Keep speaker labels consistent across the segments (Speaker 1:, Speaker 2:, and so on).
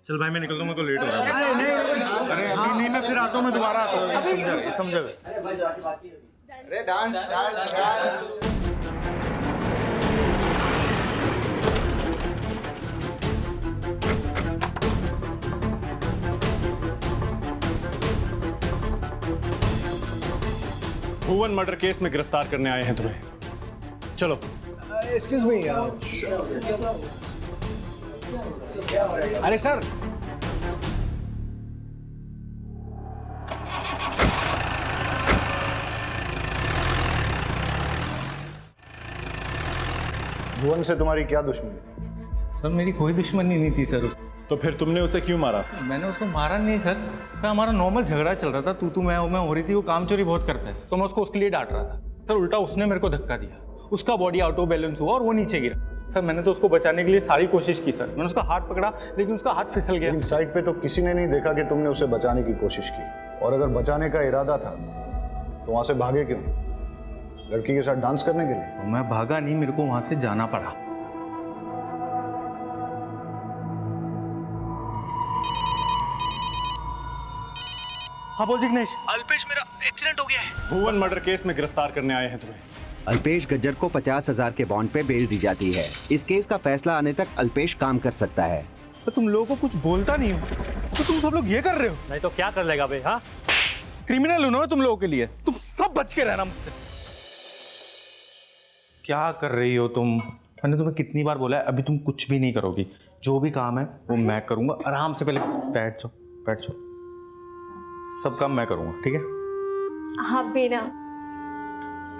Speaker 1: चल भाई मैं निकलता हूँ, मेरे को लेट हो रहा है। अरे नहीं, अरे अभी नहीं, मैं फिर आता हूँ, मैं दोबारा आता हूँ। समझा।
Speaker 2: अरे डांस डांस डांस।
Speaker 1: भुवन मर्डर केस में गिरफ्तार करने आए हैं तुम्हें। चलो।
Speaker 3: Excuse me. अरे सर,
Speaker 4: भुवन से तुम्हारी क्या दुश्मनी?
Speaker 5: सर मेरी कोई दुश्मनी नहीं थी सर।
Speaker 1: तो फिर तुमने उसे क्यों मारा?
Speaker 5: मैंने उसको मारा नहीं सर। सर हमारा नॉर्मल झगड़ा चल रहा था, तू मैं हो रही थी। वो काम चोरी बहुत करता है सर, तो मैं उसको उसके लिए डांट रहा था सर। उल्टा उसने मेरे को धक्का दिया, उसका बॉडी आउट ऑफ बैलेंस हुआ और वो नीचे गिरा। सर मैंने तो उसको बचाने के लिए सारी कोशिश की सर। मैंने उसका हाथ पकड़ा लेकिन उसका हाथ फिसल गया।
Speaker 4: लेकिन साइड पे तो किसी ने नहीं देखा कि तुमने उसे बचाने की कोशिश की, और अगर बचाने का इरादा था तो वहां से भागे क्यों? लड़की के साथ डांस करने के लिए?
Speaker 5: मैं भागा नहीं, मेरे को वहां से जाना पड़ा। हाँ बोल जिग्नेश।
Speaker 3: अल्पेश मेरा एक्सीडेंट हो गया है।
Speaker 1: भुवन मर्डर केस में गिरफ्तार करने आए हैं तुम्हें।
Speaker 6: अल्पेश गज्जर को 50,000 के बॉन्ड पे बेल दी जाती है। इस केस का फैसला आने तक अल्पेश काम कर सकता है।
Speaker 5: तो तुम लोगों को कुछ बोलता नहीं हो तो तुम सब लोग ये कर रहे हो।
Speaker 1: नहीं तो क्या कर लेगा भाई? हाँ,
Speaker 5: क्रिमिनल हूं ना मैं तुम लोगों के लिए। तुम सब बच के रहना मुझसे। क्या कर रही हो तुम? मैंने तुम्हें कितनी बार बोला है, अभी तुम कुछ भी नहीं करोगी। जो भी काम है वो मैं करूंगा। आराम से पहले बैठ जाओ, बैठ जाओ। सब काम मैं करूंगा, ठीक है?
Speaker 7: हाँ बेना,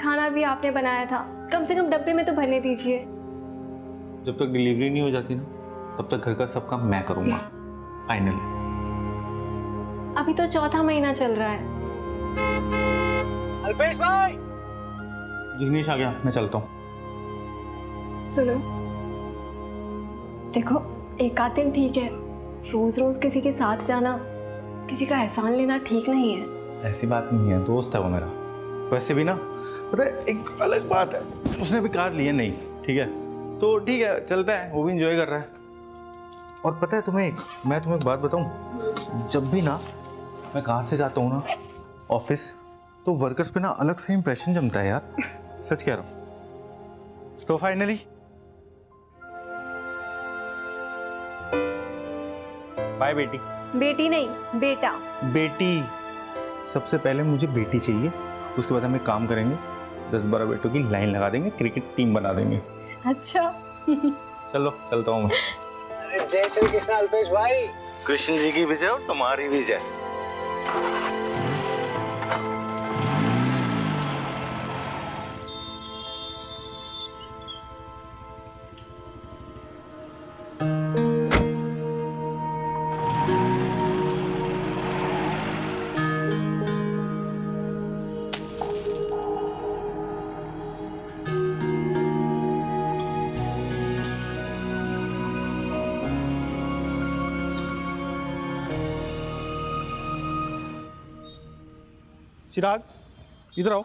Speaker 7: खाना भी आपने बनाया था, कम से कम डब्बे में तो भरने दीजिए।
Speaker 5: जब तक डिलीवरी नहीं हो जाती ना, तब तक घर का सब काम मैं करूंगा। फाइनली।
Speaker 7: अभी तो चौथा महीना चल रहा है।
Speaker 3: अल्पेश भाई,
Speaker 5: जिग्नेश आ गया, मैं चलता हूँ।
Speaker 7: सुनो, देखो एक आध दिन ठीक है, रोज रोज किसी के साथ जाना, किसी का एहसान लेना ठीक नहीं है।
Speaker 5: ऐसी बात नहीं है, दोस्त है वो मेरा। वैसे भी ना पता है, एक अलग बात है, उसने भी कार ली है नहीं, ठीक है? तो ठीक है, चलता है, वो भी इंजॉय कर रहा है। और पता है मैं तुम्हें एक बात बताऊं, जब भी ना मैं कार से जाता हूँ ना ऑफिस, तो वर्कर्स पे ना अलग से इंप्रेशन जमता है यार। सच कह रहा हूँ। तो फाइनली बाय बेटी।
Speaker 7: बेटी नहीं, बेटा।
Speaker 5: बेटी। सबसे पहले मुझे बेटी चाहिए, उसके बाद हम एक काम करेंगे, 10-12 बेटों की लाइन लगा देंगे, क्रिकेट टीम बना देंगे।
Speaker 7: अच्छा।
Speaker 5: चलो चलता हूँ मैं।
Speaker 3: अरे जय श्री कृष्ण अल्पेश भाई।
Speaker 5: कृष्ण जी की भी जय और तुम्हारी भी जय।
Speaker 1: चिराग, इधर आओ।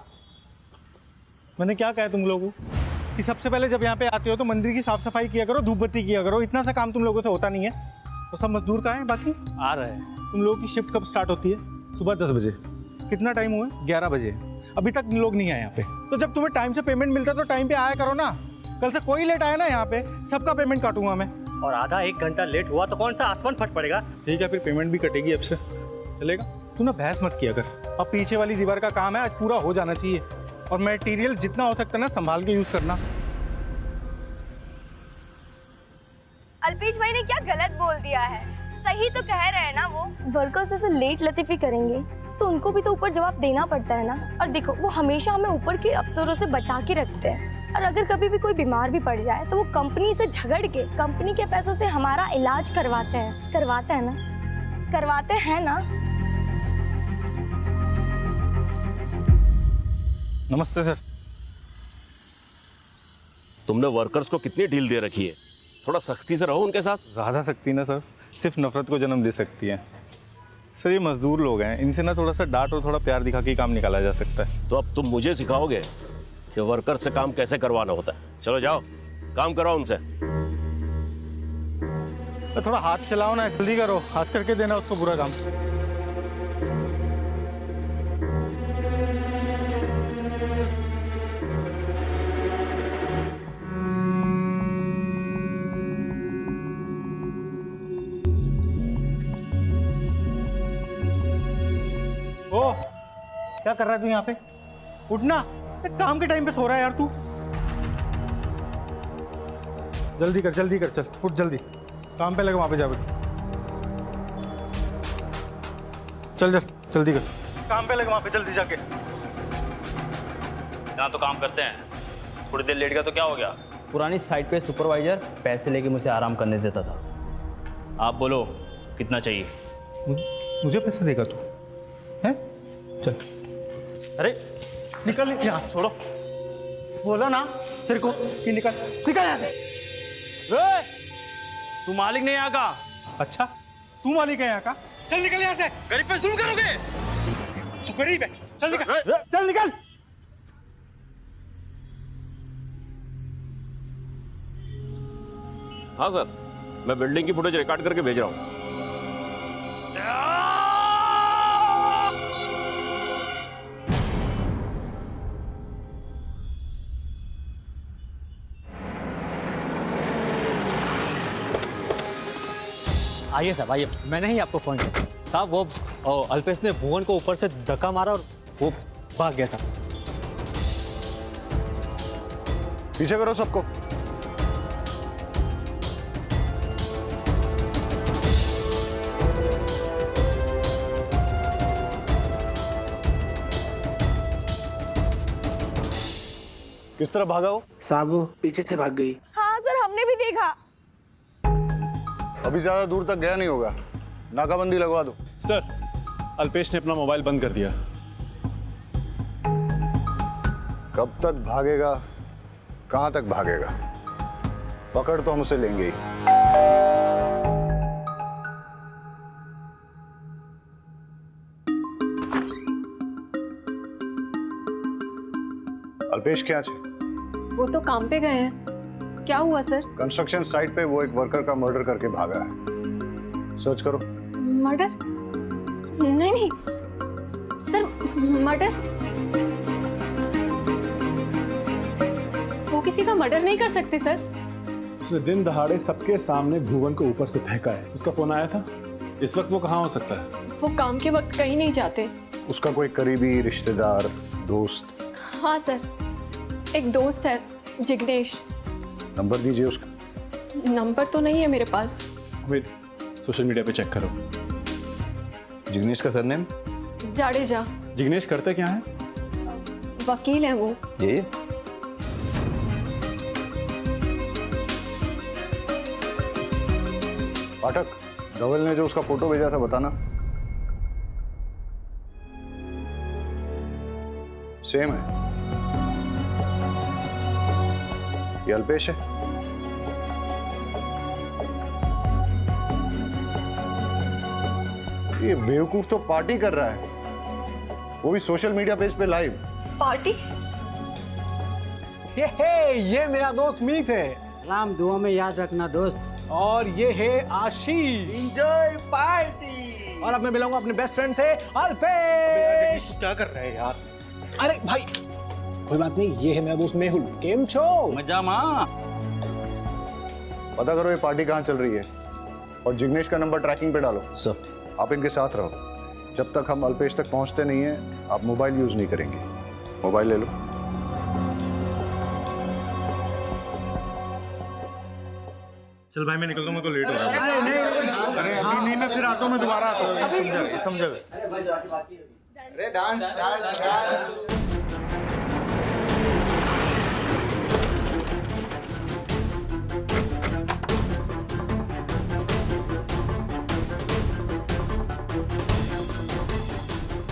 Speaker 1: मैंने क्या कहा तुम लोगों को कि सबसे पहले जब यहाँ पे आते हो तो मंदिर की साफ सफाई किया करो, धूप बत्ती किया करो। इतना सा काम तुम लोगों से होता नहीं है। तो सब मजदूर कहाँ हैं? बाकी
Speaker 5: आ रहे हैं।
Speaker 1: तुम लोगों की शिफ्ट कब स्टार्ट होती है? सुबह 10 बजे। कितना टाइम हुआ है? 11 बजे। अभी तक लोग नहीं आए यहाँ पे। तो जब तुम्हें टाइम से पेमेंट मिलता है तो टाइम पे आया करो ना। कल से कोई लेट आया ना यहाँ पे, सबका पेमेंट काटूंगा मैं।
Speaker 8: और आधा 1 घंटा लेट हुआ तो कौन सा आसमान फट पड़ेगा?
Speaker 1: ठीक है, फिर पेमेंट भी कटेगी अब से। चलेगा? तू ना बहस मत किया कर। अब पीछे वाली दीवार का काम है, आज पूरा हो जाना चाहिए। और मटेरियल जितना हो सकता है ना संभाल के यूज करना।
Speaker 9: अल्पेश भाई ने क्या गलत बोल दिया है? सही तो कह रहे हैं ना वो। वर्कर्स ऐसे लेट लतीफी करेंगे तो उनको भी तो ऊपर जवाब देना पड़ता है ना। और देखो, वो हमेशा हमें ऊपर के अफसरों से बचा के रखते हैं, और अगर कभी भी कोई बीमार भी पड़ जाए तो वो कंपनी से झगड़ के कंपनी के पैसों से हमारा इलाज करवाते हैं। करवाते हैं ना? करवाते हैं ना?
Speaker 1: नमस्ते सर।
Speaker 10: तुमने वर्कर्स को कितनी ढील दे रखी है? थोड़ा सख्ती से रहो उनके साथ।
Speaker 1: ज़्यादा सख्ती ना सर सिर्फ नफरत को जन्म दे सकती है। सर ये मजदूर लोग हैं, इनसे ना थोड़ा सा डांट और थोड़ा प्यार दिखा के काम निकाला जा सकता है।
Speaker 10: तो अब तुम मुझे सिखाओगे कि वर्कर से काम कैसे करवाना होता है? चलो जाओ, काम कराओ उनसे।
Speaker 1: तो थोड़ा हाथ चलाओ ना, जल्दी करो, आज करके देना उसको पूरा काम। ओ, क्या कर रहा है तू यहाँ पे? उठना, काम के टाइम पे सो रहा है यार तू। जल्दी कर, चल, उठ जल्दी, काम पे लगा, वहां पे जा बेटा। चल जल्दी कर, काम पे लगा वहां पे, जल्दी जाके।
Speaker 8: यहाँ तो काम करते हैं, थोड़ी देर लेट गया तो क्या हो गया?
Speaker 11: पुरानी साइट पे सुपरवाइजर पैसे लेके मुझे आराम करने देता था।
Speaker 8: आप बोलो कितना चाहिए?
Speaker 1: मुझे पैसे देगा तू? हैं? चल,
Speaker 8: अरे
Speaker 1: निकल यहाँ, छोड़ो। बोला ना तेरे को कि निकल यहाँ से।
Speaker 8: तू मालिक नहीं यहाँ का?
Speaker 1: अच्छा, तू मालिक है यहाँ का? चल निकल यहाँ से।
Speaker 8: गरीब पे जुल्म करोगे?
Speaker 1: तू गरीब है, चल निकल।
Speaker 10: हाँ सर, मैं बिल्डिंग की फुटेज रिकॉर्ड करके भेज रहा हूँ।
Speaker 11: आइए साहब आइए, मैंने ही आपको फ़ोन किया साहब। वो अल्पेश ने भुवन को ऊपर से धक्का मारा और वो भाग गया साहब।
Speaker 4: पीछे करो सबको। किस तरह भागा हो?
Speaker 3: साहब वो पीछे से भाग गई।
Speaker 9: हाँ सर, हमने भी देखा।
Speaker 4: अभी ज्यादा दूर तक गया नहीं होगा, नाकाबंदी लगवा दो।
Speaker 12: सर, अल्पेश ने अपना मोबाइल बंद कर दिया।
Speaker 4: कब तक भागेगा, कहां तक भागेगा? पकड़ तो हम उसे लेंगे ही। अल्पेश क्या है?
Speaker 7: वो तो काम पे गए हैं। क्या हुआ सर?
Speaker 4: कंस्ट्रक्शन साइट पे वो एक वर्कर का मर्डर करके भागा है। सर्च करो।
Speaker 7: मर्डर? नहीं सर, मर्डर? वो किसी का मर्डर नहीं कर सकते सर।
Speaker 12: उसने दिन दहाड़े सबके सामने भुवन को ऊपर से फेंका है। उसका फोन आया था। इस वक्त वो कहाँ हो सकता है?
Speaker 7: वो काम के वक्त कहीं नहीं जाते।
Speaker 4: उसका कोई करीबी रिश्तेदार, दोस्त?
Speaker 7: हाँ सर, एक दोस्त है, जिग्नेश।
Speaker 4: नंबर दीजिए उसका।
Speaker 7: नंबर तो नहीं है मेरे पास।
Speaker 12: वेट, सोशल मीडिया पे चेक करो।
Speaker 4: जिग्नेश का सरनेम?
Speaker 7: जाडेजा।
Speaker 12: जिग्नेश करते क्या है?
Speaker 7: वकील है वो।
Speaker 4: ये पाठक, धवल ने जो उसका फोटो भेजा था बताना। सेम है। ये अल्पेश है। ये बेवकूफ तो पार्टी कर रहा है, वो भी सोशल मीडिया पेज पे लाइव।
Speaker 7: पार्टी?
Speaker 3: ये मेरा दोस्त मीत है।
Speaker 11: सलाम दुआ में याद रखना दोस्त।
Speaker 3: और ये है आशीष। Enjoy party. और अब मैं मिलाऊंगा अपने बेस्ट फ्रेंड से, अल्पेश।
Speaker 1: क्या कर रहे हैं यार?
Speaker 3: अरे भाई कोई बात नहीं, ये है मेरा दोस्त मेहुल। केम छो?
Speaker 11: मजा माँ।
Speaker 4: पता करो ये पार्टी कहाँ चल रही है और जिग्नेश का नंबर ट्रैकिंग पे डालो।
Speaker 11: सर,
Speaker 4: आप इनके साथ रहो। जब तक हम अल्पेश तक पहुंचते नहीं हैं, आप मोबाइल यूज नहीं करेंगे। मोबाइल ले लो।
Speaker 1: चल भाई, मैं निकलता हूँ, मेरे को लेट हो रहा है। अरे अभी नहीं, मैं फिर आता हूँ, मैं दोबारा आता हूँ। समझा गए।
Speaker 2: अरे डांस डांस डांस।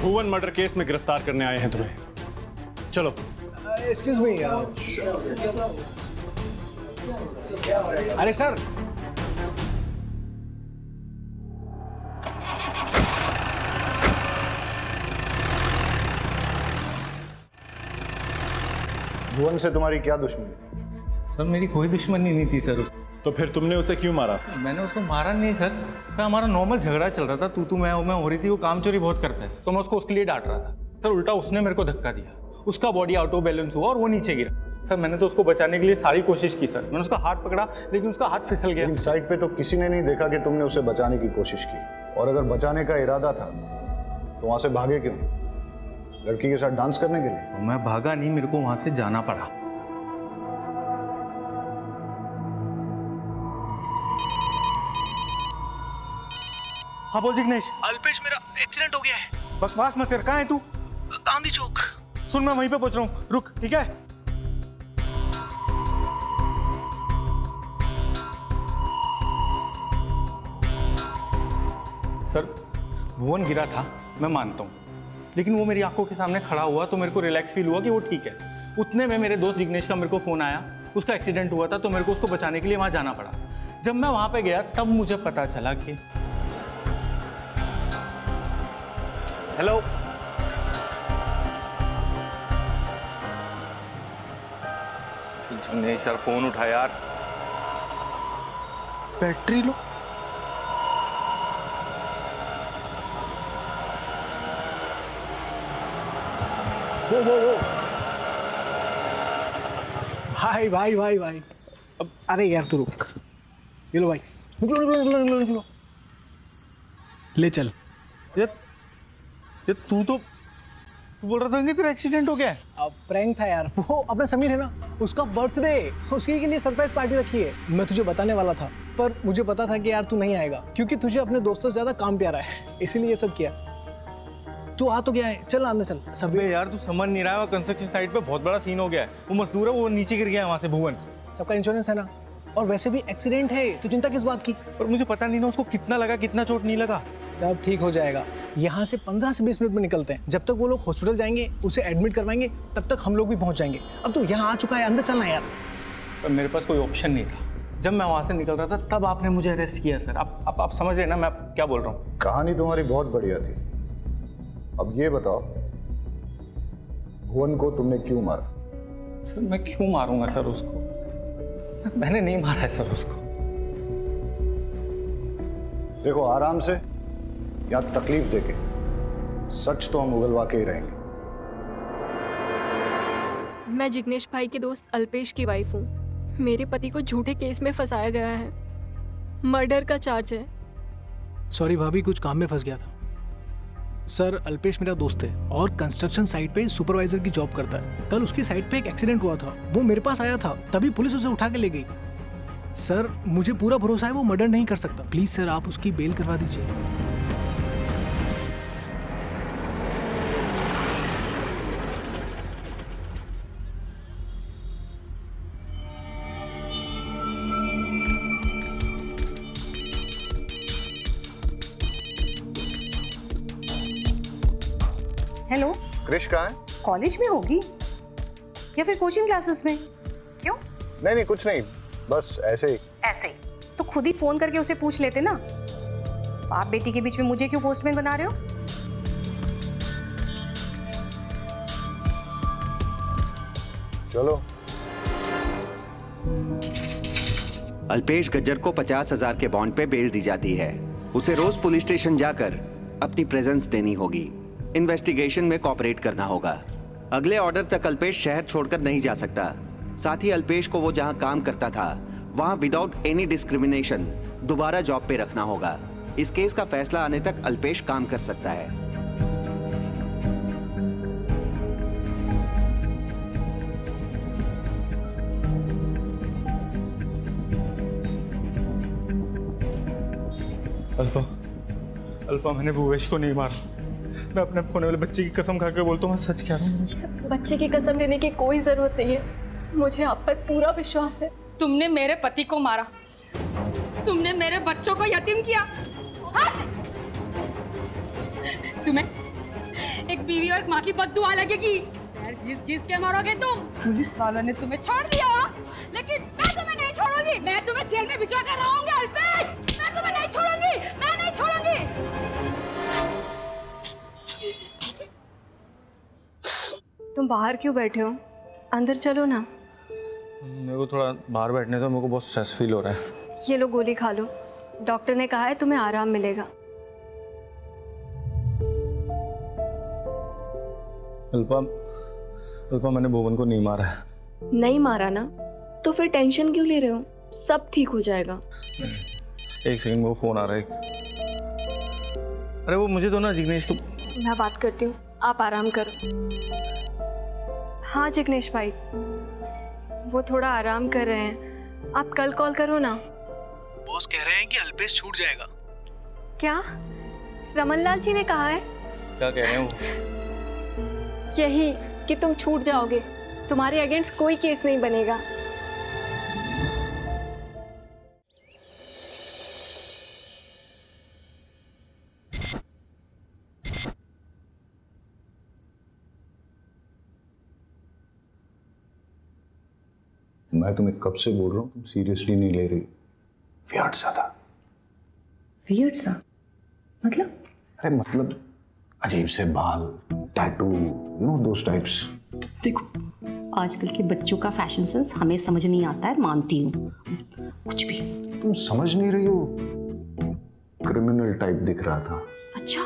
Speaker 12: भुवन मर्डर केस में गिरफ्तार करने आए हैं तुम्हें। चलो।
Speaker 3: Excuse me. अरे सर,
Speaker 4: भुवन से तुम्हारी क्या दुश्मनी थी?
Speaker 1: सर मेरी कोई दुश्मनी नहीं थी सर।
Speaker 12: तो फिर तुमने उसे क्यों मारा?
Speaker 5: मैंने उसको मारा नहीं सर। सर हमारा नॉर्मल झगड़ा चल रहा था, तू मैं हो रही थी। वो काम चोरी बहुत करता है, तो मैं उसको उसके लिए डांट रहा था। सर उल्टा उसने मेरे को धक्का दिया, उसका बॉडी आउट ऑफ बैलेंस हुआ और वो नीचे गिरा। सर मैंने तो उसको बचाने के लिए सारी कोशिश की सर। मैंने उसका हाथ पकड़ा लेकिन उसका हाथ फिसल गया।
Speaker 4: इन साइड पे तो किसी ने नहीं देखा कि तुमने उसे बचाने की कोशिश की, और अगर बचाने का इरादा था तो वहां से भागे क्यों? लड़की के साथ डांस करने के लिए?
Speaker 5: मैं भागा नहीं, मेरे को वहां से जाना पड़ा। हाँ बोल जिग्नेश।
Speaker 3: अल्पेश, मेरा एक्सीडेंट हो गया है।
Speaker 5: बकवास मत कर, कहाँ है तू?
Speaker 3: गांधी चौक।
Speaker 5: सुन मैं वहीं पे पहुंच रहा हूँ, रुक ठीक है? सर भुवन गिरा था, मैं मानता हूँ, लेकिन वो मेरी आंखों के सामने खड़ा हुआ तो मेरे को रिलैक्स फील हुआ कि वो ठीक है। उतने में मेरे दोस्त जिग्नेश का मेरे को फ़ोन आया, उसका एक्सीडेंट हुआ था तो मेरे को उसको बचाने के लिए वहाँ जाना पड़ा। जब मैं वहाँ पे गया तब मुझे पता चला कि हेलो जिग्नेश यार फ़ोन उठा यार।
Speaker 3: Battery low. वो भाई अब अरे यार तू रुक। ये लो भाई, निकलो। ले चल।
Speaker 5: ये तू बोल रहा था कि तेरा एक्सीडेंट हो गया है?
Speaker 3: अब प्रैंक था यार। वो अपना समीर है ना, उसका बर्थडे, उसके के लिए सरप्राइज पार्टी रखी है। मैं तुझे बताने वाला था पर मुझे पता था कि यार तू नहीं आएगा क्योंकि तुझे अपने दोस्तों से ज्यादा काम प्यारा है, इसीलिए ये सब किया। तू आ तो गया है, चल अंदर चल। सब
Speaker 5: यार तू समझ नहीं रहा है, कंस्ट्रक्शन साइट पे बहुत बड़ा सीन हो गया है। वो मजदूर है, वो नीचे गिर गया है वहाँ से भुवन।
Speaker 3: सबका इंश्योरेंस है ना, और वैसे भी एक्सीडेंट है तो चिंता किस बात की?
Speaker 5: पर मुझे पता नहीं ना उसको कितना लगा, कितना चोट नहीं लगा।
Speaker 3: सब ठीक हो जाएगा। यहाँ से 15 से 20 मिनट में निकलते हैं। जब तक वो लोग हॉस्पिटल जाएंगे, उसे एडमिट करवाएंगे, तब तक हम लोग भी पहुँच जाएंगे। अब तो यहाँ आ चुका है, अंदर चलना यार।
Speaker 5: सर मेरे पास कोई ऑप्शन नहीं था। जब मैं वहाँ से निकल रहा था तब आपने मुझे अरेस्ट किया सर। आप समझ रहे हैं ना मैं क्या बोल रहा हूँ?
Speaker 4: कहानी तुम्हारी बहुत बढ़िया थी। अब ये बताओ, भुवन को तुमने क्यों मारा?
Speaker 5: सर मैं क्यों मारूंगा सर उसको? मैंने नहीं मारा है सर उसको।
Speaker 4: देखो आराम से या तकलीफ देके, सच तो हम उगलवा के ही रहेंगे।
Speaker 7: मैं जिग्नेश भाई के दोस्त अल्पेश की वाइफ हूँ। मेरे पति को झूठे केस में फंसाया गया है, मर्डर का चार्ज है।
Speaker 3: सॉरी भाभी, कुछ काम में फंस गया था। सर अल्पेश मेरा दोस्त है और कंस्ट्रक्शन साइट पे सुपरवाइजर की जॉब करता है। कल उसकी साइट पे एक एक्सीडेंट हुआ था, वो मेरे पास आया था, तभी पुलिस उसे उठा के ले गई। सर मुझे पूरा भरोसा है वो मर्डर नहीं कर सकता। प्लीज सर आप उसकी बेल करवा दीजिए।
Speaker 13: हेलो,
Speaker 4: क्रिश कहाँ है?
Speaker 13: कॉलेज में होगी या फिर कोचिंग क्लासेस में? क्यों?
Speaker 4: नहीं कुछ नहीं, बस ऐसे ही।
Speaker 13: ऐसे ही तो खुद ही फोन करके उसे पूछ लेते ना। बाप बेटी के बीच में मुझे क्यों पोस्टमैन बना रहे हो?
Speaker 4: चलो।
Speaker 6: अल्पेश गज्जर को 50,000 के बॉन्ड पे बेल दी जाती है। उसे रोज पुलिस स्टेशन जाकर अपनी प्रेजेंस देनी होगी। इन्वेस्टिगेशन में कोऑपरेट करना होगा। अगले ऑर्डर तक अल्पेश शहर छोड़कर नहीं जा सकता। साथ ही अल्पेश को वो जहां काम करता था वहां विदाउट एनी डिस्क्रिमिनेशन दोबारा जॉब पे रखना होगा। इस केस का फैसला आने तक अल्पेश काम कर सकता है।
Speaker 5: अल्पा मैंने भुवेश को नहीं मारा। मैं अपने खोने वाले बच्चे की कसम खा के बोलता हूँ, मैं सच कह रहा हूँ।
Speaker 7: बच्चे की कसम लेने की कोई जरूरत नहीं है, मुझे आप पर पूरा विश्वास है।
Speaker 13: तुमने मेरे पति को मारा, तुमने मेरे बच्चों को यतीम किया। तुम्हें एक बीवी और माँ की बद्दुआ लगेगी। घिस के मरोगे तुम। पुलिस वालों ने तुम्हें छोड़ दिया, लेकिन मैं तुम्हें नहीं छोड़ूंगी। मैं तुम्हें जेल में भिजवा कर रहूंगी अल्पेश। मैं तुम्हें नहीं छोड़ूंगी, मैं नहीं छोड़ूंगी।
Speaker 7: तुम बाहर क्यों बैठे हो? अंदर चलो ना।
Speaker 5: मेरे को थोड़ा बाहर बैठने दो, मेरे को बहुत स्ट्रेस फील हो रहा है।
Speaker 7: ये लो गोली खा लो, डॉक्टर ने कहा है तुम्हें आराम मिलेगा।
Speaker 5: अल्पा मैंने भुवन को नहीं मारा है।
Speaker 7: नहीं मारा ना, तो फिर टेंशन क्यों ले रहे हो? सब ठीक हो जाएगा।
Speaker 5: एक सेकंड, वो फोन आ रहा है। अरे वो मुझे दो ना जिग्नेश को।
Speaker 7: मैं बात करती हूँ, आप आराम करो। हाँ जिग्नेश भाई, वो थोड़ा आराम कर रहे हैं, आप कल कॉल करो ना।
Speaker 3: बॉस कह रहे हैं कि अल्पेश छूट जाएगा।
Speaker 7: क्या रमनलाल जी ने कहा है?
Speaker 5: क्या कह रहे हैं वो?
Speaker 7: यही कि तुम छूट जाओगे, तुम्हारे अगेंस्ट कोई केस नहीं बनेगा।
Speaker 4: मैं तुम्हें कब से बोल रहा हूँ, तुम सीरियसली नहीं ले रही। वियर्ड सा था।
Speaker 13: वियर्ड सा मतलब?
Speaker 4: अरे मतलब अजीब से बाल, tattoo, you know those types.
Speaker 13: देखो, आजकल के बच्चों का फैशन सेंस हमें समझ नहीं आता है, मानती हूँ। कुछ भी।
Speaker 4: तुम समझ नहीं रही हो, क्रिमिनल टाइप दिख रहा था।
Speaker 13: अच्छा,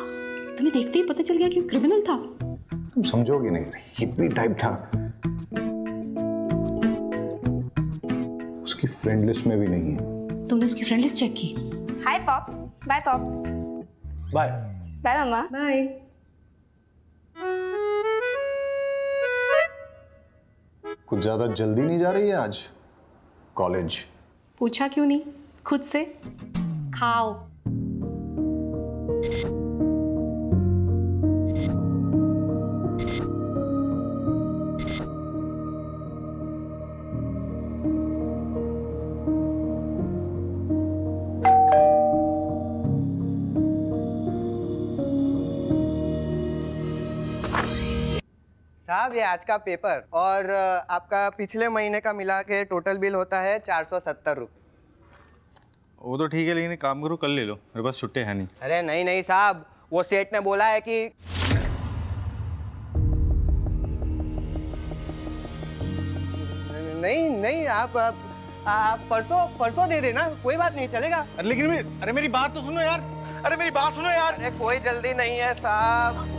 Speaker 13: तुम्हें देखते ही पता चल गया कि वो क्रिमिनल था?
Speaker 4: तुम समझोगे नहीं, हिप्पी टाइप था। उसकी फ्रेंड लिस्ट में भी नहीं है।
Speaker 13: तुमने उसकी फ्रेंड लिस्ट चेक की?
Speaker 9: Hi pops, bye pops,
Speaker 4: bye
Speaker 9: bye mamma,
Speaker 13: bye.
Speaker 4: कुछ ज्यादा जल्दी नहीं जा रही है आज कॉलेज?
Speaker 13: पूछा क्यों नहीं खुद से? खाओ।
Speaker 2: साहब, ये आज का पेपर और आपका पिछले महीने का मिला के टोटल बिल होता है 470 रुपये।
Speaker 5: वो तो ठीक है, लेकिन एक काम करो, कल ले लो, मेरे पास छुट्टे हैं नहीं।
Speaker 2: अरे नहीं नहीं साहब, वो सेठ ने बोला है कि नहीं नहीं, आप परसों दे देना, कोई बात नहीं, चलेगा।
Speaker 5: अरे मेरी बात तो सुनो यार, अरे मेरी बात सुनो यार।
Speaker 2: अरे कोई जल्दी नहीं है साहब।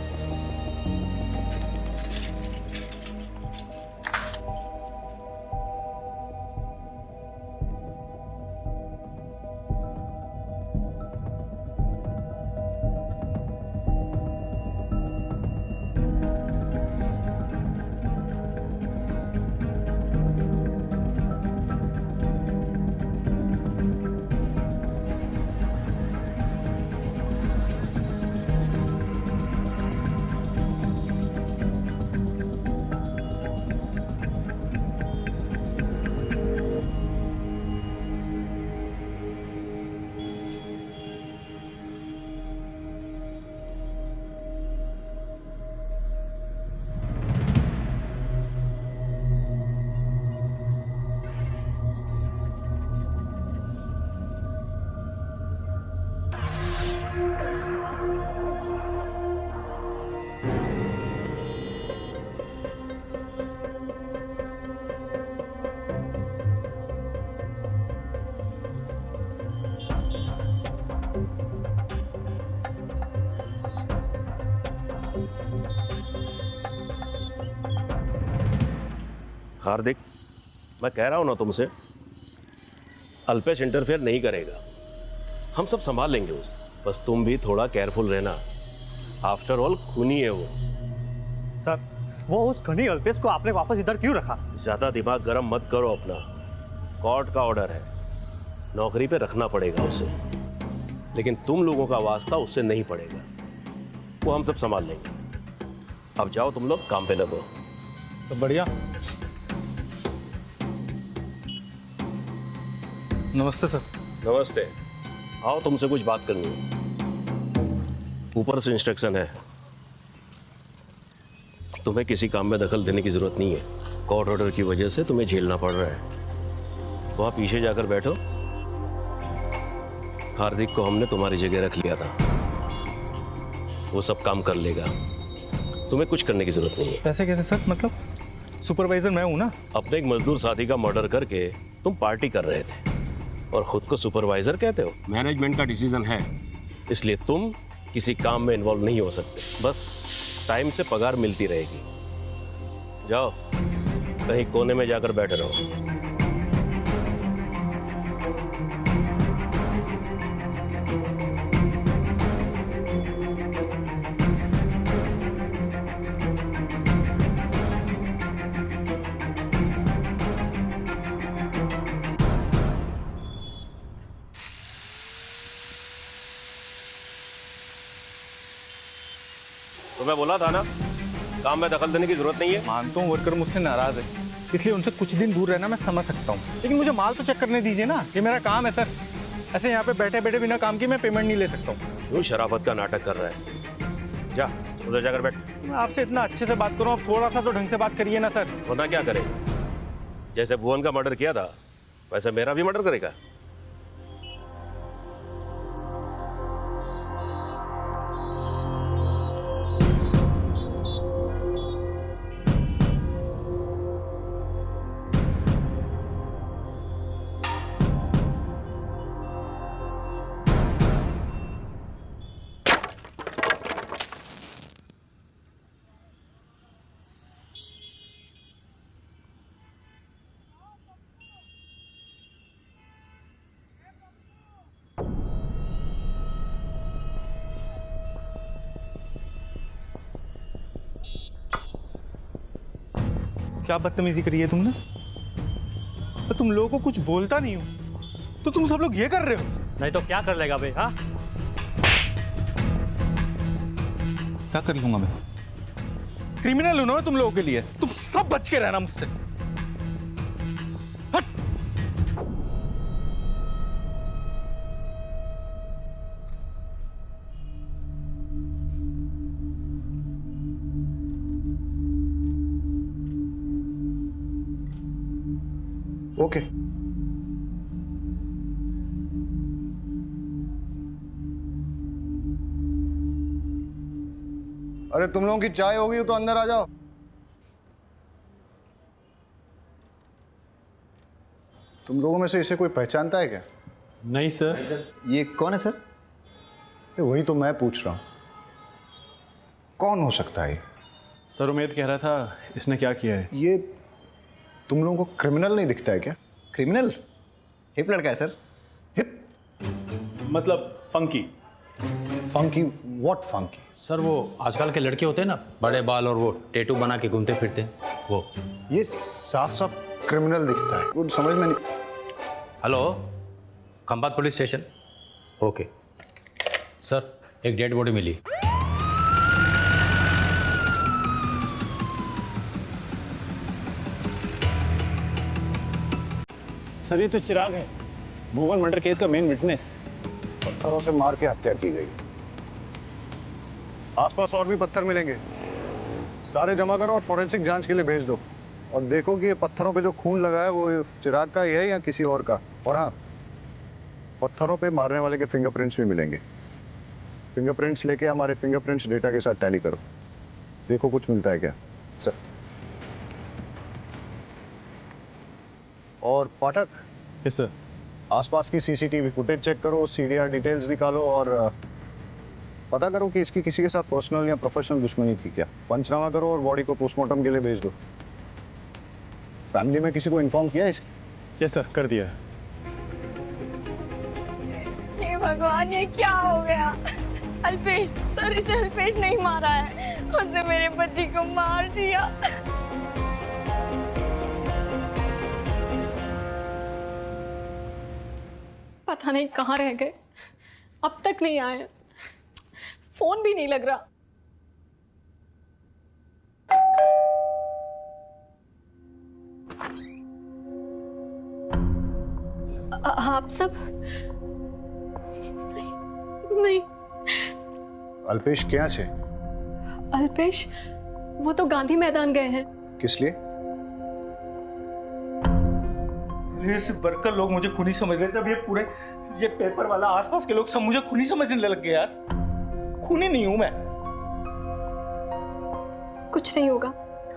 Speaker 10: हार्दिक, मैं कह रहा हूं ना तुमसे, अल्पेश इंटरफेयर नहीं करेगा, हम सब संभाल लेंगे उसे। बस तुम भी थोड़ा केयरफुल रहना, आफ्टर ऑल खूनी है वो।
Speaker 11: सर, वो उस खनी अल्पेश को आपने वापस इधर क्यों रखा?
Speaker 10: ज्यादा दिमाग गर्म मत करो अपना, कोर्ट का ऑर्डर है, नौकरी पे रखना पड़ेगा उसे, लेकिन तुम लोगों का वास्ता उससे नहीं पड़ेगा, वो हम सब संभाल लेंगे। अब जाओ तुम लोग काम पे लगो।
Speaker 5: तो बढ़िया। नमस्ते सर।
Speaker 10: नमस्ते। आओ, तुमसे कुछ बात करनी है। ऊपर से इंस्ट्रक्शन है, तुम्हें किसी काम में दखल देने की जरूरत नहीं है। कोर्ट ऑर्डर की वजह से तुम्हें झेलना पड़ रहा है। वहां पीछे जाकर बैठो। हार्दिक को हमने तुम्हारी जगह रख लिया था, वो सब काम कर लेगा, तुम्हें कुछ करने की जरूरत नहीं है।
Speaker 5: पैसे कैसे सर? मतलब
Speaker 1: सुपरवाइजर मैं हूँ ना।
Speaker 10: अपने एक मजदूर साथी का मर्डर करके तुम पार्टी कर रहे थे और खुद को सुपरवाइजर कहते हो। मैनेजमेंट का डिसीजन है, इसलिए तुम किसी काम में इन्वॉल्व नहीं हो सकते। बस टाइम से पगार मिलती रहेगी। जाओ कहीं कोने में जाकर बैठे रहो। तो मैं बोला था ना, काम में दखल देने की जरूरत नहीं है।
Speaker 1: मानता हूँ वर्कर मुझसे नाराज है, इसलिए उनसे कुछ दिन दूर रहना मैं समझ सकता हूँ, लेकिन मुझे माल तो चेक करने दीजिए ना। ये मेरा काम है सर। ऐसे यहाँ पे बैठे बैठे बिना काम के मैं पेमेंट नहीं ले सकता हूँ।
Speaker 10: क्यों शराफत का नाटक कर रहा है? जा उधर जाकर बैठ।
Speaker 1: मैं आपसे इतना अच्छे से बात करूँ, आप थोड़ा सा तो ढंग से बात करिए ना सर।
Speaker 10: वरना क्या करे? जैसे भुवन का मर्डर किया था वैसे मेरा भी मर्डर करेगा।
Speaker 1: क्या बदतमीजी करी है तुमने? तो तुम लोगों को कुछ बोलता नहीं हो तो तुम सब लोग ये कर रहे हो।
Speaker 8: नहीं तो क्या कर लेगा भाई? हाँ,
Speaker 1: क्या कर लूंगा मैं? क्रिमिनल हूं ना तुम लोगों के लिए। तुम सब बच के रहना मुझसे। हट।
Speaker 4: ओके। अरे तुम लोगों की चाय होगी तो अंदर आ जाओ। तुम लोगों में से इसे कोई पहचानता है क्या?
Speaker 12: नहीं सर।
Speaker 4: ये कौन है सर? वही तो मैं पूछ रहा हूं, कौन हो सकता है?
Speaker 12: सर उमेद कह रहा था इसने क्या किया है।
Speaker 4: ये तुम लोगों को क्रिमिनल नहीं दिखता है क्या?
Speaker 2: क्रिमिनल? हिप लड़का है सर।
Speaker 4: हिप
Speaker 12: मतलब funky.
Speaker 4: Funky? What funky?
Speaker 11: Sir वो आजकल के लड़के होते हैं ना, बड़े बाल और वो टैटू बना के घूमते फिरते हैं, वो।
Speaker 4: ये साफ साफ क्रिमिनल दिखता है, कुछ समझ में नहीं।
Speaker 11: Hello, Khambhat police station. Okay sir, एक डेड बॉडी मिली।
Speaker 12: सर ये तो चिराग है, भुवन मर्डर केस का मेन विटनेस।
Speaker 4: पत्थरों से मार के हत्या की गई। आसपास और भी पत्थर मिलेंगे, सारे जमा करो और फॉरेंसिक जांच के लिए भेज दो। और देखो कि ये पत्थरों पे जो खून लगा है वो चिराग का ही है या किसी और का। और हाँ, पत्थरों पे मारने वाले के फिंगरप्रिंट्स भी मिलेंगे। फिंगरप्रिंट्स लेके हमारे फिंगरप्रिंट्स डेटा के साथ टैली करो, देखो कुछ मिलता है क्या। सर। और पाठक।
Speaker 12: Yes sir.
Speaker 4: आसपास की सीसीटीवी फुटेज चेक करो, सीडीआर डिटेल्स निकालो और पता करो कि इसकी किसी के साथ पर्सनल या प्रोफेशनल दुश्मनी थी क्या। पंचनामा करो और बॉडी को पोस्टमार्टम के लिए भेज दो। फैमिली में किसी को इन्फॉर्म किया इस?
Speaker 12: यस सर, कर दिया।
Speaker 9: हे भगवान, ये क्या हो गया? अल्पेश सर, इसे अल्पेश नहीं मारा है, उसने मेरे पति को मार दिया।
Speaker 7: पता नहीं कहाँ रह गए, अब तक नहीं आए, फोन भी नहीं लग रहा। आप सब? नहीं।
Speaker 4: अल्पेश क्या छे?
Speaker 7: अल्पेश वो तो गांधी मैदान गए हैं।
Speaker 4: किस लिए?
Speaker 1: ये सिर्फ वर्कर लोग मुझे खूनी समझ रहे थे, अब ये पेपर वाला आसपास के लोग सब मुझे खूनी समझने लग गए यार। खूनी नहीं हूं मैं।
Speaker 7: कुछ नहीं होगा,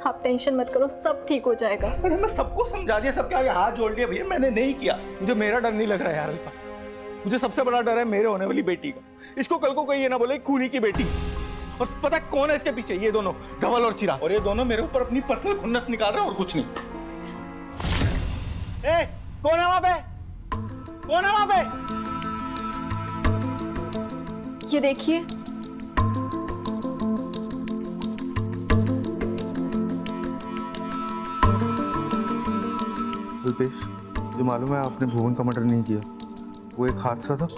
Speaker 7: आप टेंशन मत करो, सब ठीक हो जाएगा।
Speaker 1: अरे मैं सबको समझा दिया, सबके आगे हाथ जोड़ दिया भैया, मैंने नहीं किया। मुझे मेरा डर नहीं लग रहा है यार अल्पा, मुझे सबसे बड़ा डर है मेरे होने वाली बेटी का। इसको कल को कोई ये ना बोले खूनी की बेटी। और पता है कौन है इसके पीछे? ये दोनों, धवल और चिराग। और ये दोनों मेरे ऊपर अपनी पर्सनल खुन्नस निकाल रहे हैं और कुछ नहीं। ए, कौन है वहां पे? कौन है वहां पे?
Speaker 7: ये देखिए,
Speaker 5: अल्पेश, जो मालूम है आपने भुवन का मर्डर नहीं किया, वो एक हादसा था।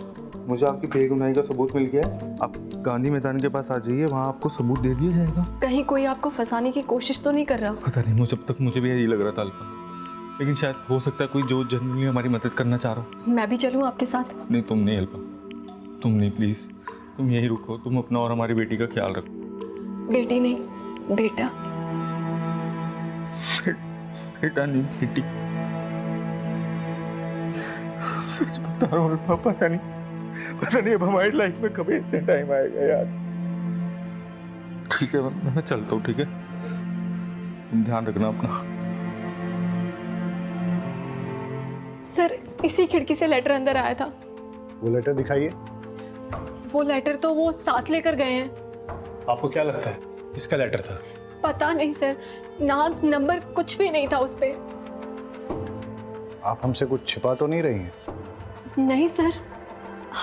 Speaker 5: मुझे आपकी बेगुनाही का सबूत मिल गया है। आप गांधी मैदान के पास आ जाइए, वहाँ आपको सबूत दे दिया जाएगा।
Speaker 7: कहीं कोई आपको फंसाने की कोशिश तो नहीं कर रहा?
Speaker 5: पता नहीं, जब तक मुझे भी यही लग रहा था अल्पा, लेकिन शायद हो सकता है कोई जो जनरली हमारी मदद करना चाह रहा हो।
Speaker 7: मैं भी चलूं आपके साथ?
Speaker 5: नहीं, तुम नहीं अल्पा, तुम नहीं, प्लीज तुम यही रुको। तुम अपना और हमारी बेटी का ख्याल रखो।
Speaker 7: बेटी नहीं, बेटा।
Speaker 5: बेटा नहीं, बेटी। सच बता रहा हूँ अल्पा, पता नहीं अब हमारी लाइफ में कभी इतने टाइम आएगा यार। ठीक है, मैं चलता हूँ, ठीक है? तुम ध्यान रखना अपना।
Speaker 7: सर, इसी खिड़की से लेटर अंदर आया था।
Speaker 4: वो लेटर दिखाइए।
Speaker 7: वो लेटर तो वो साथ लेकर गए हैं।
Speaker 12: आपको क्या लगता है किसका लेटर था?
Speaker 7: पता नहीं सर, नाम नंबर कुछ भी नहीं था उस पे।
Speaker 4: आप हमसे कुछ छिपा तो नहीं रही हैं?
Speaker 7: नहीं सर,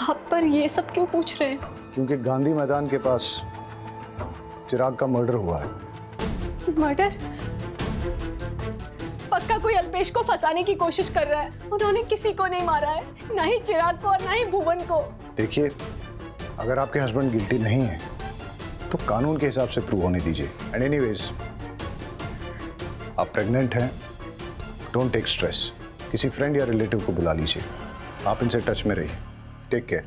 Speaker 7: आप पर ये सब क्यों पूछ रहे हैं?
Speaker 4: क्योंकि गांधी मैदान के पास चिराग का मर्डर हुआ है।
Speaker 7: मर्डर? पक्का कोई अल्पेश को फंसाने की कोशिश कर रहा है। उन्होंने किसी को नहीं मारा है, ना ही चिराग को और ना ही भुवन को।
Speaker 4: देखिए, अगर आपके हस्बैंड गिल्टी नहीं है तो कानून के हिसाब से प्रूव होने दीजिए। एंड एनीवेज, आप प्रेग्नेंट हैं, डोंट टेक स्ट्रेस। किसी फ्रेंड या रिलेटिव को बुला लीजिए। आप इनसे टच में रहिए। Take care.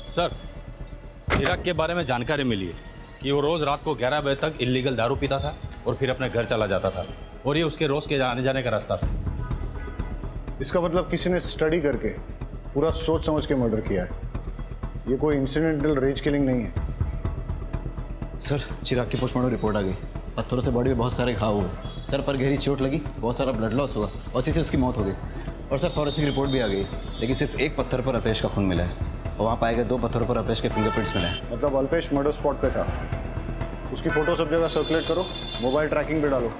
Speaker 14: सर, चिराग के बारे में जानकारी मिली है कि वो रोज़ रात को 11 बजे तक इलीगल दारू पीता था और फिर अपने घर चला जाता था, और ये उसके रोज़ के आने जाने का रास्ता था।
Speaker 4: इसका मतलब किसी ने स्टडी करके पूरा सोच समझ के मर्डर किया है। ये कोई इंसिडेंटल रेज किलिंग नहीं है।
Speaker 15: सर, चिराग की पोस्टमार्टम रिपोर्ट आ गई। पत्थरों से बॉडी में बहुत सारे घाव हुए, सर पर गहरी चोट लगी, बहुत सारा ब्लड लॉस हुआ और इसी से उसकी मौत हो गई। और सर, फॉरेंसिक रिपोर्ट भी आ गई, लेकिन सिर्फ एक पत्थर पर अल्पेश का खून मिला है और वहाँ पाए गए 2 पत्थरों पर अल्पेश के फिंगरप्रिंट्स मिले हैं।
Speaker 4: मतलब अल्पेश मर्डर स्पॉट पे था। उसकी फोटो सब जगह सर्कुलेट करो, मोबाइल ट्रैकिंग पे डालो,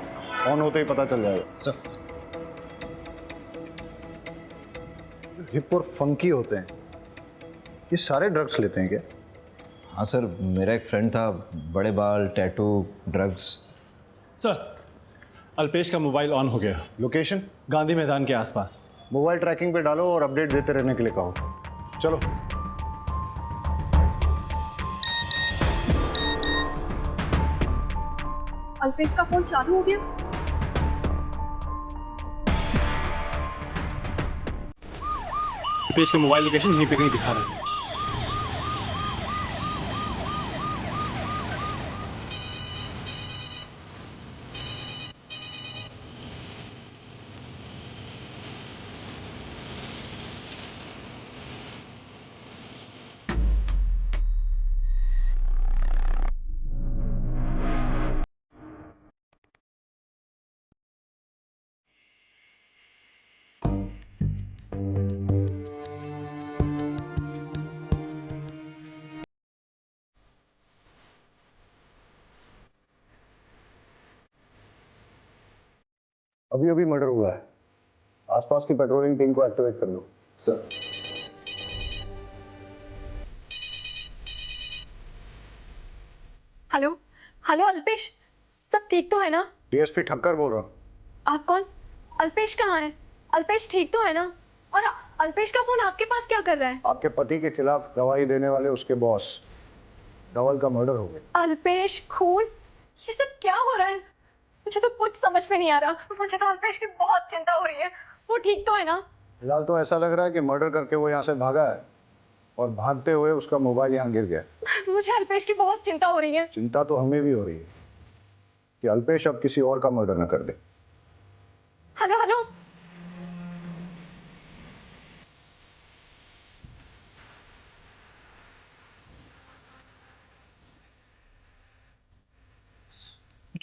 Speaker 4: ऑन होते ही पता चल जाएगा।
Speaker 15: सर,
Speaker 4: हिप और फंकी होते हैं, ये सारे ड्रग्स लेते हैं क्या?
Speaker 15: हाँ सर, मेरा एक फ्रेंड था, बड़े बाल, टैटू, ड्रग्स।
Speaker 12: सर, अल्पेश का मोबाइल ऑन हो गया।
Speaker 4: लोकेशन?
Speaker 12: गांधी मैदान के आसपास।
Speaker 4: मोबाइल ट्रैकिंग पे डालो और अपडेट देते रहने के लिए कहो। चलो।
Speaker 9: अल्पेश का फोन चालू हो गया।
Speaker 12: अल्पेश का मोबाइल लोकेशन यहीं पे कहीं दिखा रहा है।
Speaker 4: अभी अभी मर्डर हुआ है, आसपास की पेट्रोलिंग टीम को एक्टिवेट कर लो। सर।
Speaker 7: हेलो हेलो अल्पेश, सब ठीक तो है ना?
Speaker 4: डीएसपी ठक्कर बोल रहा हूँ।
Speaker 7: आप कौन? अल्पेश कहाँ है? अल्पेश ठीक तो है ना? और अल्पेश का फोन आपके पास क्या कर रहा है?
Speaker 4: आपके पति के खिलाफ गवाही देने वाले उसके बॉस धवल का मर्डर हो गया।
Speaker 7: अल्पेश खून? ये सब क्या हो रहा है? मुझे तो कुछ समझ में नहीं आ रहा। मुझे तो अल्पेश की बहुत चिंता हो रही है। वो ठीक तो है ना?
Speaker 4: फिलहाल तो ऐसा लग रहा है कि मर्डर करके वो यहाँ से भागा है और भागते हुए उसका मोबाइल यहाँ गिर गया।
Speaker 7: मुझे अल्पेश की बहुत चिंता हो रही है।
Speaker 4: चिंता तो हमें भी हो रही है कि अल्पेश अब किसी और का मर्डर न कर दे।
Speaker 7: हेलो हेलो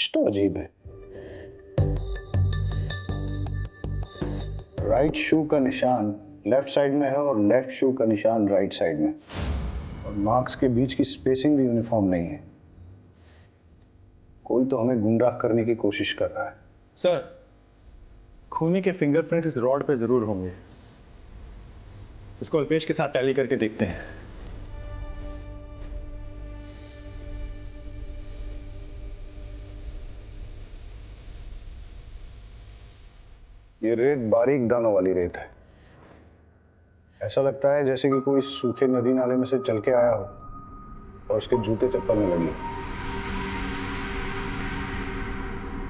Speaker 4: कुछ तो अजीब है। राइट शू का निशान लेफ्ट साइड में है और लेफ्ट शू का निशान राइट साइड में, और मार्क्स के बीच की स्पेसिंग भी यूनिफॉर्म नहीं है। कोई तो हमें गुमराह करने की कोशिश कर रहा है।
Speaker 12: सर, खूनी के फिंगरप्रिंट इस रॉड पे जरूर होंगे। इसको अल्पेश के साथ टैली करके देखते हैं।
Speaker 4: ये रेत बारीक दानों वाली रेत है। ऐसा लगता है जैसे कि कोई सूखे नदी नाले में से चल के आया हो और उसके जूते चप्पल में लगी।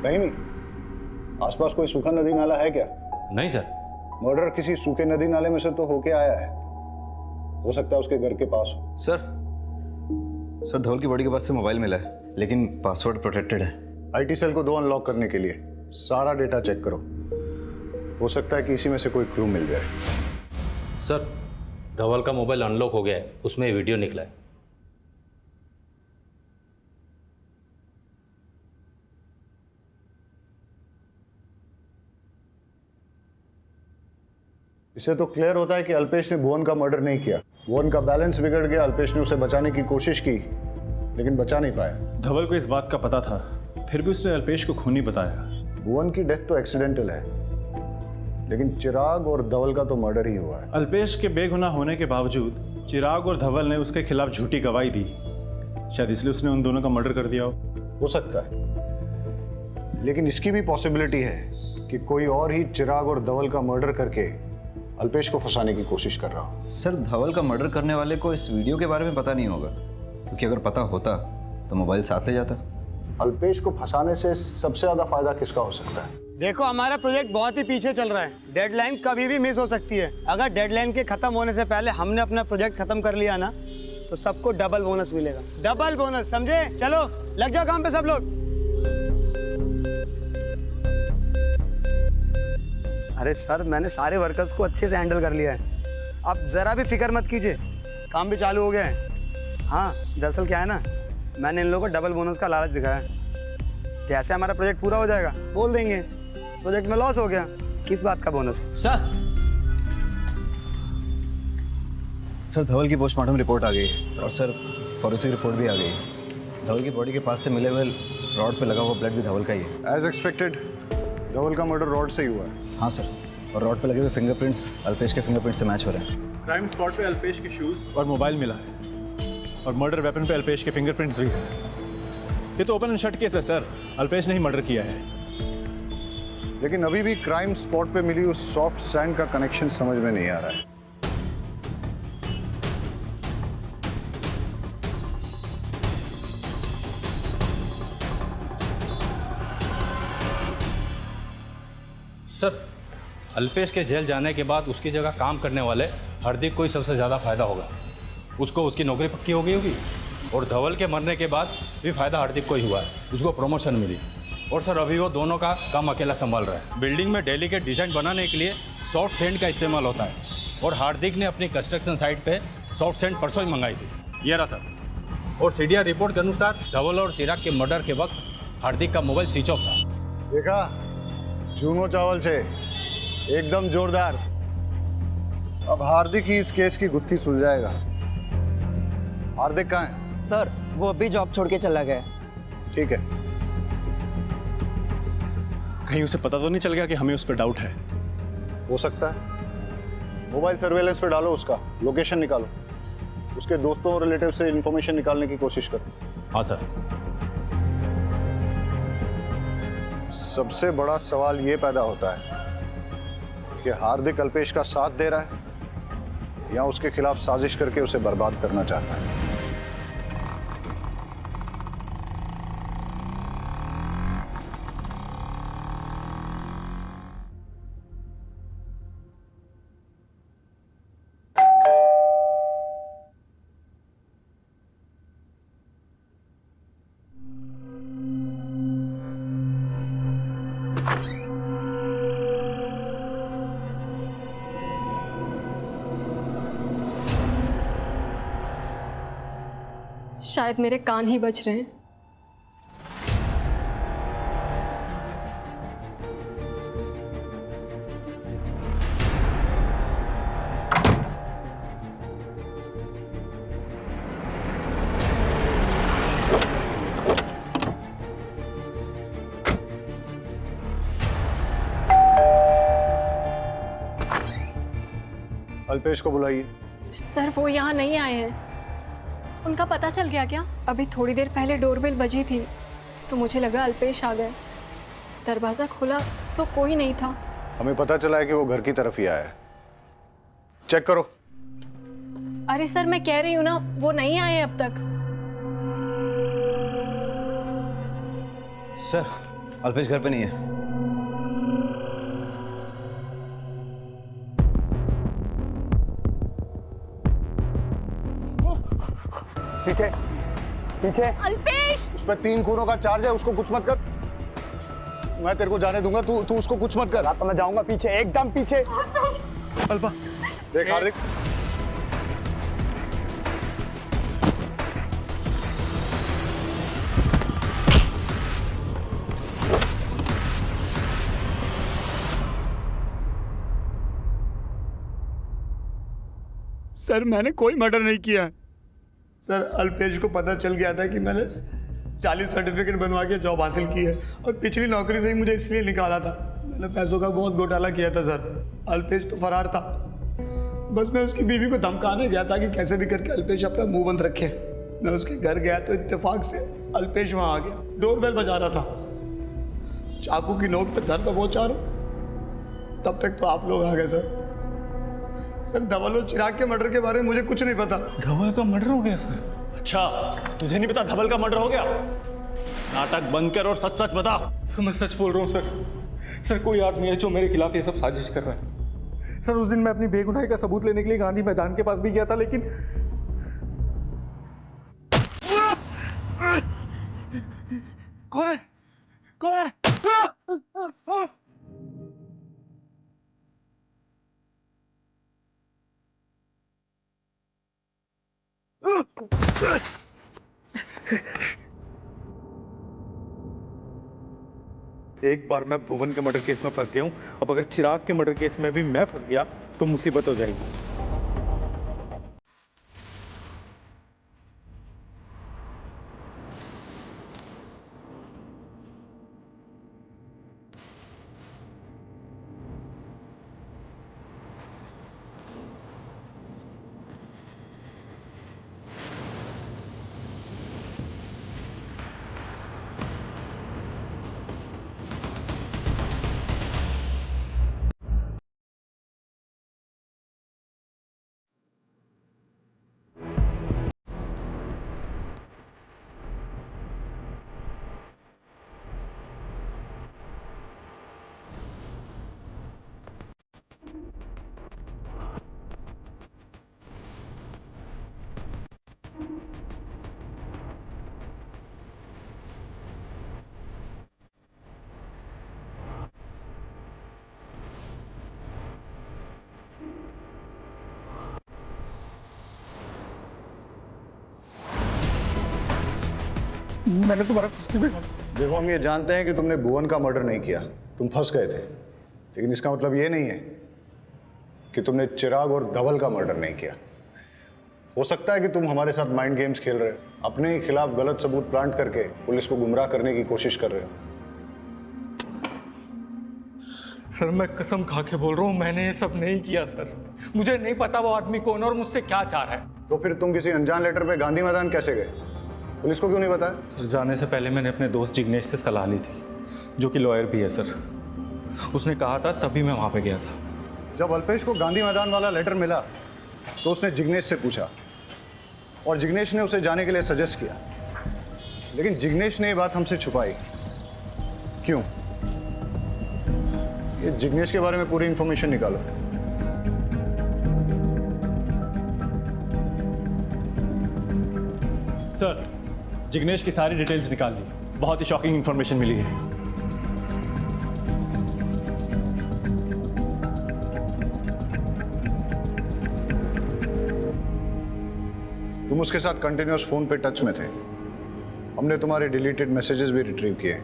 Speaker 4: नहीं, आसपास कोई सूखा नदी नाला है क्या?
Speaker 14: नहीं सर।
Speaker 4: मर्डर किसी सूखे नदी नाले में से तो होके आया है। हो सकता है उसके घर के पास हो।
Speaker 15: सर धवल की बॉडी के पास से मोबाइल मिला है, लेकिन पासवर्ड प्रोटेक्टेड है।
Speaker 4: आईटी सेल को 2 अनलॉक करने के लिए सारा डेटा चेक करो। हो सकता है कि इसी में से कोई क्लू मिल जाए।
Speaker 14: सर, धवल का मोबाइल अनलॉक हो गया है, उसमें वीडियो निकला है।
Speaker 4: इससे तो क्लियर होता है कि अल्पेश ने भुवन का मर्डर नहीं किया। भुवन का बैलेंस बिगड़ गया, अल्पेश ने उसे बचाने की कोशिश की लेकिन बचा नहीं पाया।
Speaker 12: धवल को इस बात का पता था, फिर भी उसने अल्पेश को खूनी बताया।
Speaker 4: भुवन की डेथ तो एक्सीडेंटल है, लेकिन चिराग और धवल का तो मर्डर ही हुआ है।
Speaker 12: अल्पेश के बेगुनाह होने के बावजूद चिराग और धवल ने उसके खिलाफ झूठी गवाही दी। शायद इसलिए उसने उन दोनों का मर्डर कर दिया
Speaker 4: हो सकता है, लेकिन इसकी भी पॉसिबिलिटी है कि कोई और ही चिराग और धवल का मर्डर करके अल्पेश को फंसाने की कोशिश कर रहा हो।
Speaker 15: सर, धवल का मर्डर करने वाले को इस वीडियो के बारे में पता नहीं होगा, क्योंकि अगर पता होता तो मोबाइल साथ ले जाता।
Speaker 4: अल्पेश को फंसाने से सबसे ज्यादा फायदा किसका हो सकता है?
Speaker 2: देखो, हमारा प्रोजेक्ट बहुत ही पीछे चल रहा है। डेडलाइन कभी भी मिस हो सकती है। अगर डेडलाइन के खत्म होने से पहले हमने अपना प्रोजेक्ट खत्म कर लिया ना, तो सबको डबल बोनस मिलेगा। डबल बोनस, समझे? चलो लग जाओ काम पे सब लोग। अरे सर, मैंने सारे वर्कर्स को अच्छे से हैंडल कर लिया है। आप जरा भी फिक्र मत कीजिए, काम भी चालू हो गया है। हाँ, दरअसल क्या है ना, मैंने इन लोगों को डबल बोनस का लालच दिखाया। जैसे हमारा प्रोजेक्ट पूरा हो जाएगा बोल देंगे प्रोजेक्ट में लॉस हो गया, किस बात का बोनस।
Speaker 15: सर धवल की पोस्टमार्टम रिपोर्ट आ गई है और सर फॉरेंसिक रिपोर्ट भी आ गई है। धवल की बॉडी के पास से मिले हुए रॉड पे लगा हुआ ब्लड भी धवल का ही है।
Speaker 4: एज एक्सपेक्टेड धवल का मर्डर रॉड से ही हुआ है।
Speaker 15: हाँ सर, और रॉड पे लगे हुए फिंगरप्रिंट्स अल्पेश के फिंगरप्रिंट से मैच हो रहे हैं।
Speaker 12: क्राइम स्पॉट पे अल्पेश के शूज और मोबाइल मिला है, और मर्डर वेपन पे अल्पेश के फिंगरप्रिंट्स भी हैं। ये तो ओपन एंड शट केस है सर, अल्पेश ने ही मर्डर किया है।
Speaker 4: लेकिन अभी भी क्राइम स्पॉट पे मिली उस सॉफ्ट सैंड का कनेक्शन समझ में नहीं आ रहा है।
Speaker 14: सर, अल्पेश के जेल जाने के बाद उसकी जगह काम करने वाले हार्दिक को ही सबसे ज़्यादा फायदा होगा। उसको उसकी नौकरी पक्की हो गई होगी, और धवल के मरने के बाद भी फायदा हार्दिक को ही हुआ है, उसको प्रमोशन मिली। और सर अभी वो दोनों का काम अकेला संभाल रहा है। बिल्डिंग में डेली के डिजाइन बनाने के लिए सॉफ्ट सेंड का इस्तेमाल होता है, और हार्दिक ने अपनी कंस्ट्रक्शन साइट पे सॉफ्ट सेंड परसों ही मंगाई थी। ये रहा सर। और सीडीआर रिपोर्ट के अनुसार धवल और चिराग के मर्डर के वक्त हार्दिक का मोबाइल स्विच ऑफ था।
Speaker 4: देखा, चूनो चावल से एकदम जोरदार। अब हार्दिक ही इस केस की गुत्थी सुलझाएगा। हार्दिक कहाँ है?
Speaker 2: सर, वो अभी जॉब छोड़ के चला गया।
Speaker 4: ठीक है।
Speaker 12: कहीं उसे पता तो नहीं चल गया कि हमें उस पर डाउट है?
Speaker 4: हो सकता है। मोबाइल सर्वेलेंस पे डालो, उसका लोकेशन निकालो, उसके दोस्तों और रिलेटिव से इंफॉर्मेशन निकालने की कोशिश करो।
Speaker 14: हाँ सर।
Speaker 4: सबसे बड़ा सवाल ये पैदा होता है कि हार्दिक अल्पेश का साथ दे रहा है या उसके खिलाफ साजिश करके उसे बर्बाद करना चाहता है।
Speaker 7: शायद मेरे कान ही बज रहे हैं।
Speaker 4: अल्पेश को बुलाइए।
Speaker 7: सर वो यहाँ नहीं आए हैं। उनका पता चल गया क्या? अभी थोड़ी देर पहले डोरबेल बजी थी तो मुझे लगा अल्पेश आ गए। दरवाज़ा खोला तो कोई नहीं था।
Speaker 4: हमें पता चला है कि वो घर की तरफ ही आया है। चेक करो।
Speaker 7: अरे सर मैं कह रही हूँ ना, वो नहीं आए अब तक।
Speaker 15: सर अल्पेश घर पे नहीं है।
Speaker 4: पीछे पीछे।
Speaker 9: अल्पेश!
Speaker 4: उसमें 3 खूनों का चार्ज है, उसको कुछ मत कर। मैं तेरे को जाने दूंगा, तू उसको कुछ मत कर।
Speaker 2: तो मैं जाऊंगा पीछे, एकदम पीछे।
Speaker 1: अल्पा
Speaker 4: देख हार्दिक,
Speaker 2: सर मैंने कोई मर्डर नहीं किया। सर अल्पेश को पता चल गया था कि मैंने 40 सर्टिफिकेट बनवा के जॉब हासिल की है और पिछली नौकरी से ही मुझे इसलिए निकाला था। मैंने पैसों का बहुत घोटाला किया था सर। अल्पेश तो फरार था, बस मैं उसकी बीवी को धमकाने गया था कि कैसे भी करके अल्पेश अपना मुंह बंद रखे। मैं उसके घर गया तो इत्तेफाक से अल्पेश वहाँ आ गया। डोरबेल बजा रहा था, चाकू की नोक पे धर तो पहुँचा रहा। तब तक तो आप लोग आ गए सर। सर धवल और चिराग के मर्डर के बारे में मुझे कुछ नहीं पता।
Speaker 1: धवल का मर्डर हो गया सर?
Speaker 8: अच्छा, तुझे नहीं पता धवल का मर्डर हो गया? नाटक बंद कर और सच सच बता।
Speaker 1: सर मैं सच बोल रहा हूँ सर। सर कोई आदमी है जो मेरे खिलाफ ये सब साजिश कर रहा है। सर उस दिन मैं अपनी बेगुनाही का सबूत लेने के लिए गांधी मैदान के पास भी गया था, लेकिन कौन कौन? एक बार मैं भुवन के मर्डर केस में फंस गया हूं, अब अगर चिराग के मर्डर केस में भी मैं फंस गया तो मुसीबत हो जाएगी। मैंने तुम्हारा कुछ नहीं देखा।
Speaker 4: देखो हम ये जानते हैं कि तुमने भुवन का मर्डर नहीं किया, तुम फंस गए थे, लेकिन इसका मतलब ये नहीं है कि तुमने चिराग और धवल का मर्डर नहीं किया। हो सकता है कि तुम हमारे साथ माइंड गेम्स खेल रहे हो, अपने ही खिलाफ गलत सबूत प्लांट करके पुलिस को गुमराह करने की कोशिश कर रहे हो।
Speaker 1: सर मैं कसम खा के बोल रहा हूँ, मैंने ये सब नहीं किया सर। मुझे नहीं पता वो आदमी कौन और मुझसे क्या चाह रहा है।
Speaker 4: तो फिर तुम किसी अनजान लेटर पे गांधी मैदान कैसे गए? पुलिस को क्यों नहीं बताया?
Speaker 1: सर जाने से पहले मैंने अपने दोस्त जिग्नेश से सलाह ली थी, जो कि लॉयर भी है सर। उसने कहा था तभी मैं वहाँ पे गया था।
Speaker 4: जब अल्पेश को गांधी मैदान वाला लेटर मिला तो उसने जिग्नेश से पूछा और जिग्नेश ने उसे जाने के लिए सजेस्ट किया, लेकिन जिग्नेश ने ये बात हमसे छुपाई। क्यों? ये जिग्नेश के बारे में पूरी इंफॉर्मेशन निकालो।
Speaker 12: सर जिग्नेश की सारी डिटेल्स निकाल ली, बहुत ही शॉकिंग इंफॉर्मेशन मिली है।
Speaker 4: तुम उसके साथ कंटिन्यूअस फोन पे टच में थे, हमने तुम्हारे डिलीटेड मैसेजेस भी रिट्रीव किए।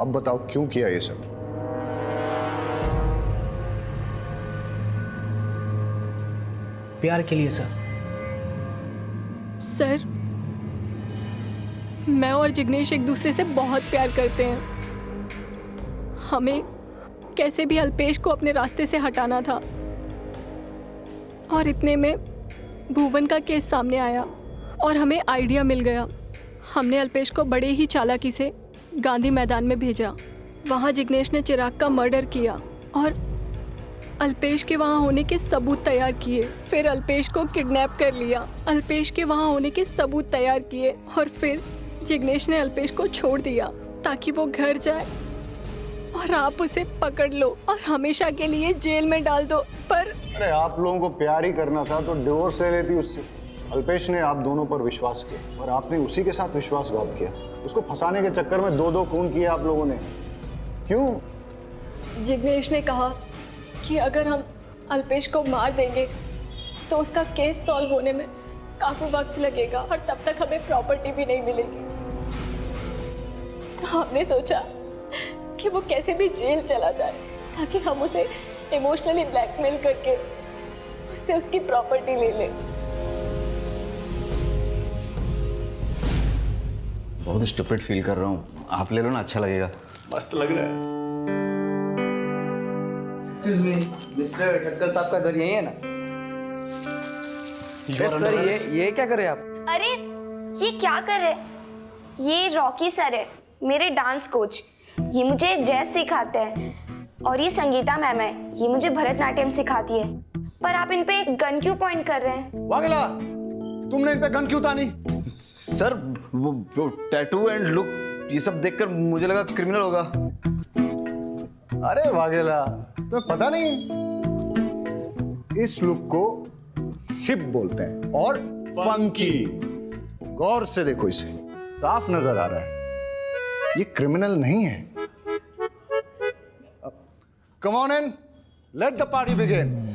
Speaker 4: अब बताओ क्यों किया ये सब?
Speaker 3: प्यार के लिए सर।
Speaker 7: सर मैं और जिग्नेश एक दूसरे से बहुत प्यार करते हैं। हमें कैसे भी अल्पेश को अपने रास्ते से हटाना था। और इतने में भुवन का केस सामने आया और हमें आइडिया मिल गया। हमने अल्पेश को बड़े ही चालाकी से गांधी मैदान में भेजा। वहाँ जिग्नेश ने चिराग का मर्डर किया और अल्पेश के वहाँ होने के सबूत तैयार किए। फिर अल्पेश को किडनैप कर लिया, अल्पेश के वहाँ होने के सबूत तैयार किए और फिर जिग्नेश ने अल्पेश को छोड़ दिया ताकि वो घर जाए और आप उसे पकड़ लो और हमेशा के लिए जेल में डाल दो। पर
Speaker 4: अरे आप लोगों को प्यार ही करना था तो डिवोर्स ले लेती उससे। अल्पेश ने आप दोनों पर विश्वास किया और आपने उसी के साथ विश्वासघात किया। उसको फंसाने के चक्कर में 2-2 खून किए आप लोगों ने। क्यों?
Speaker 7: जिग्नेश ने कहा कि अगर हम अल्पेश को मार देंगे तो उसका केस सॉल्व होने में काफ़ी वक्त लगेगा और तब तक हमें प्रॉपर्टी भी नहीं मिलेगी। तो हमने सोचा कि वो कैसे भी जेल चला जाए ताकि हम उसे इमोशनली ब्लैकमेल करके उससे उसकी प्रॉपर्टी ले लें।
Speaker 15: बहुत स्टूपिड फील कर रहा हूँ, आप ले लो ना, अच्छा लगेगा।
Speaker 12: मस्त लग रहा है।
Speaker 16: मिस्टर ठक्कर साहब का घर यही है ना? सर ये क्या कर रहे हैं आप?
Speaker 9: अरे ये क्या कर रहे? ये रॉकी सर है, मेरे डांस कोच। ये मुझे जैज सिखाते हैं और ये संगीता मैम है, ये मुझे भरतनाट्यम सिखाती है। पर आप इन पे गन क्यों पॉइंट कर रहे हैं?
Speaker 4: वागेला, तुमने इन पे गन क्यों तानी?
Speaker 15: सर वो टैटू एंड लुक ये सब देखकर मुझे लगा क्रिमिनल होगा।
Speaker 4: अरे वागेला, तुम्हें पता नहीं, इस लुक को हिप बोलते हैं और फंकी। गौर से देखो, इसे साफ नजर आ रहा है, ये क्रिमिनल नहीं है। Come on in, let the party begin.